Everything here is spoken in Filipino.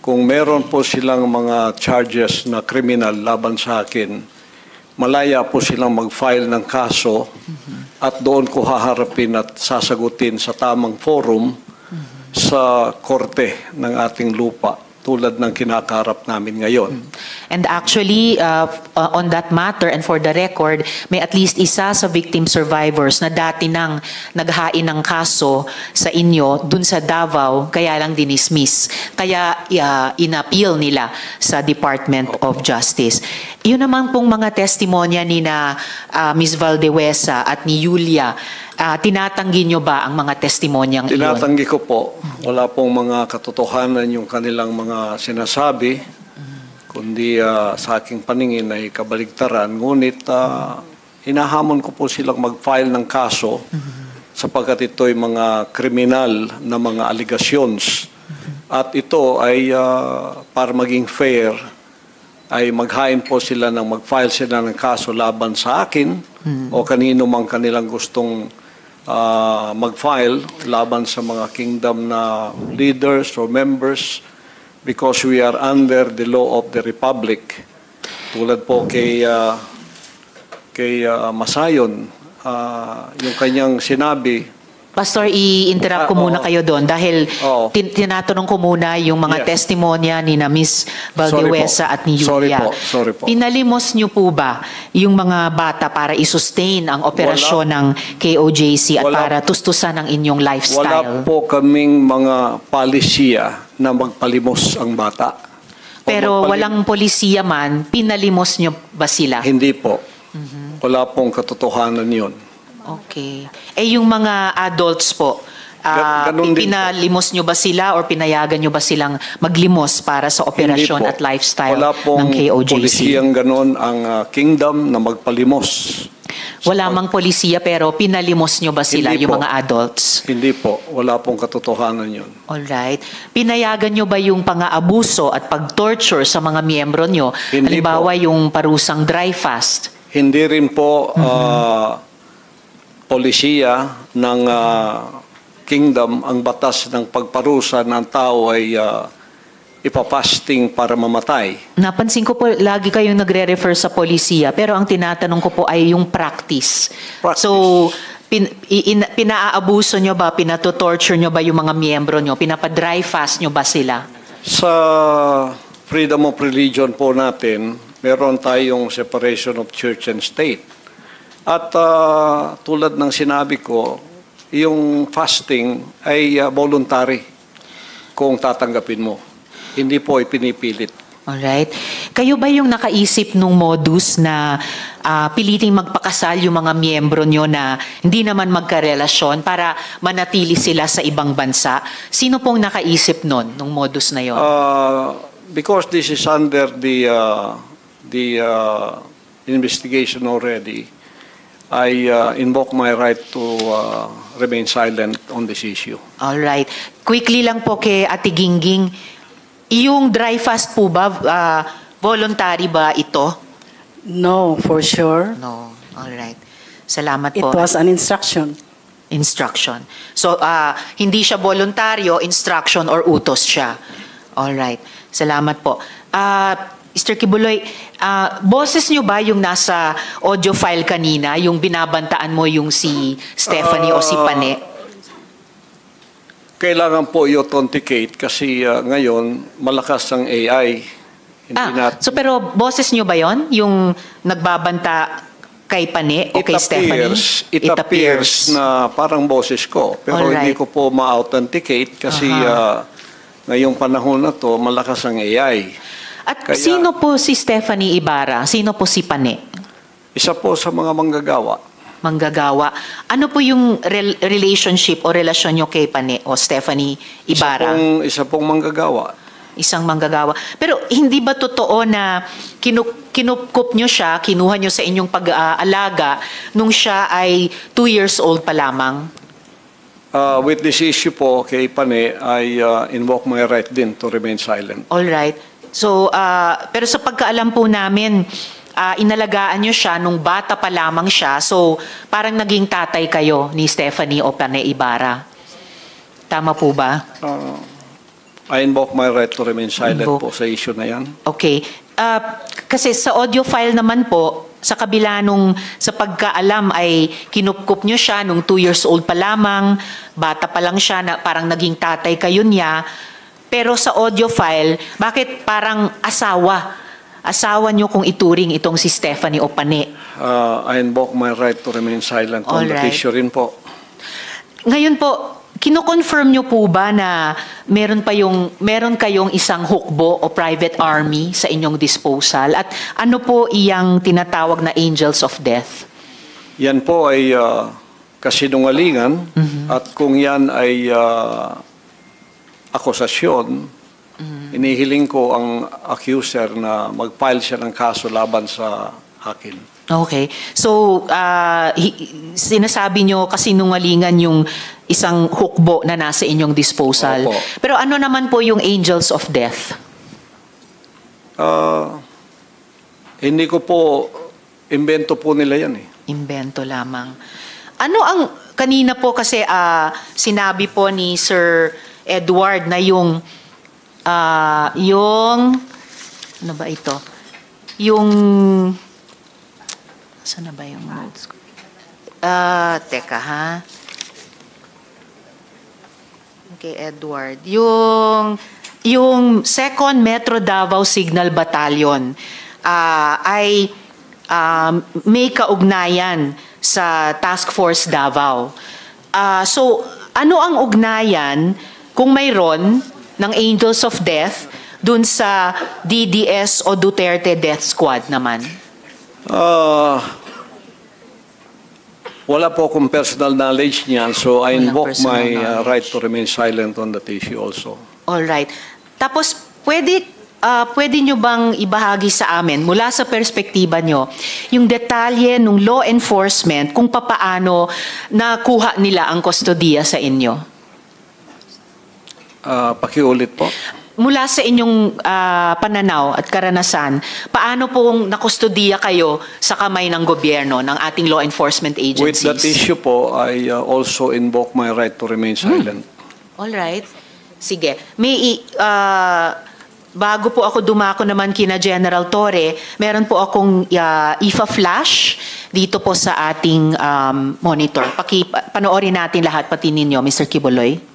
kung meron po silang mga charges na criminal laban sa akin, malaya po silang mag-file ng kaso at doon ko haharapin at sasagutin sa tamang forum sa korte ng ating lupa tulad ng kinakaharap namin ngayon. And actually, on that matter and for the record, may at least isa sa victim survivors na dati nang naghain ng kaso sa inyo dun sa Davao, kaya lang dinismiss. Kaya inappeal nila sa Department of Justice. Yun naman pong mga testimonya ni na Ms. Valdewesa at ni Julia, tinatanggi nyo ba ang mga testimonyang iyon? Tinatanggi ko po. Wala pong mga katotohanan yung kanilang mga sinasabi, kundi sa aking paningin ay kabaligtaran. Ngunit hinahamon ko po silang mag-file ng kaso sapagkat ito'y mga kriminal na mga allegations. At ito ay para maging fair, ay maghain po sila ng mag-file sila ng kaso laban sa akin o kanino mang kanilang gustong mag-file laban sa mga kingdom na leaders or members because we are under the law of the Republic. Tulad po kay Masayon, yung kanyang sinabi. Pastor, i-interrupt ko muna kayo doon dahil tinatanong ko muna yung mga testimonya ni na Ms. Valdewesa at ni Julia. Sorry po. Pinalimos niyo po ba yung mga bata para i-sustain ang operasyon ng KOJC at para tustusan ang inyong lifestyle? Wala po kaming mga palisiya na magpalimos ang bata. Pero walang polisiya man, pinalimos niyo ba sila? Hindi po. Wala pong katotohanan yun. Okay. Yung mga adults po, pinalimos nyo ba sila or pinayagan nyo ba silang maglimos para sa operasyon at lifestyle ng KOJC? Wala pong polisiyang ganon ang kingdom na magpalimos. Wala mang polisiya pero pinalimos nyo ba sila, yung mga adults? Hindi po. Wala pong katotohanan yun. Alright. Pinayagan nyo ba yung pang-aabuso at pag-torture sa mga miyembro nyo? Hindi Halimbawa yung parusang dry fast? Hindi rin po polisiya ng kingdom ang batas ng pagparusa ng tao ay ipapasting para mamatay. Napansin ko po, lagi kayong nagre-refer sa polisiya, pero ang tinatanong ko po ay yung practice. So, pinaabuso nyo ba, pinatotorture nyo ba yung mga miyembro nyo? Pinapa-dry fast nyo ba sila? Sa freedom of religion po natin, meron tayong separation of church and state. At tulad ng sinabi ko, yung fasting ay voluntary kung tatanggapin mo. Hindi po ipinipilit. Alright. Kayo ba yung nakaisip nung modus na piliting magpakasal yung mga miyembro nyo na hindi naman magkarelasyon para manatili sila sa ibang bansa? Sino pong nakaisip nun, nung modus na yon? Because this is under the investigation already, I invoke my right to remain silent on this issue. All right. Quickly lang po kay Ate Gingging, yung dry fast po ba, voluntary ba ito? No, for sure. No. All right. Salamat It po. was an instruction. Instruction. So, hindi siya voluntaryo, instruction or utos siya. All right. Salamat po. Mr. Kibuloy, boses nyo ba yung nasa audio file kanina, yung binabantaan mo yung si Stephanie o si Pane? Kailangan po i-authenticate kasi ngayon malakas ang AI. So pero boses nyo ba yon yung nagbabanta kay Pane o kay Stephanie? It appears na parang boses ko. Pero hindi ko po ma-authenticate kasi ngayong panahon na to malakas ang AI. At sino po si Stephanie Ibarra? Sino po si Pane? Isa po sa mga manggagawa. Manggagawa. Ano po yung relationship o relasyon nyo kay Pane o Stephanie Ibarra? Isa pong manggagawa. Isang manggagawa. Pero hindi ba totoo na kinupkup nyo siya, kinuha nyo sa inyong pag-aalaga nung siya ay 2 years old pa lamang? With this issue po kay Pane, I invoke my right din to remain silent. All right. So, pero sa pagkaalam po namin, inalagaan nyo siya nung bata pa lamang siya. So, parang naging tatay kayo ni Stephanie o Pane Ibarra. Tama po ba? I invoke my right to remain silent Invoke. po sa issue na yan. Okay. Kasi sa audio file naman po, sa kabila nung sa pagkaalam ay kinupkup nyo siya nung 2 years old pa lamang, bata pa lang siya, na parang naging tatay kayo niya. Pero sa audio file, bakit parang asawa? Asawa nyo kung ituring itong si Stephanie Opane. I invoke my right to remain silent on that Alright. issue rin po. Ngayon po, kino-confirm nyo po ba na meron kayong isang hukbo o private army sa inyong disposal? At ano po iyang tinatawag na angels of death? Yan po ay kasinungalingan at kung yan ay akusasyon, inihiling ko ang accuser na mag-file siya ng kaso laban sa akin. Okay. So, sinasabi nyo kasinungalingan yung isang hukbo na nasa inyong disposal. Opo. Pero ano naman po yung angels of death? Hindi ko po, imbento po nila yan eh. Imbento lamang. Ano ang, kanina po kasi sinabi po ni Sir Edward na yung, ano ba ito? Yung, saan na ba yung notes ko? Teka ha. Okay, Edward. Yung 2nd Metro Davao Signal Battalion ay may kaugnayan sa Task Force Davao. So, ano ang ugnayan kung mayroon ng Angels of Death dun sa DDS o Duterte Death Squad naman? Wala po akong personal knowledge niyan, so I Walang invoke personal my knowledge. right to remain silent on that issue also. All right. Tapos, pwede nyo bang ibahagi sa amin, mula sa perspektiba nyo, yung detalye ng law enforcement kung papaano nakuha nila ang kustodiya sa inyo? Pakiulit po. Mula sa inyong pananaw at karanasan, paano pong nakustodiya kayo sa kamay ng gobyerno, ng ating law enforcement With agencies? that issue po, I also invoke my right to remain silent. All right. Sige. Bago po ako dumako naman kina General Torre, meron po akong IFA flash dito po sa ating monitor. Panoorin natin lahat, pati ninyo, Mr. Kibuloy.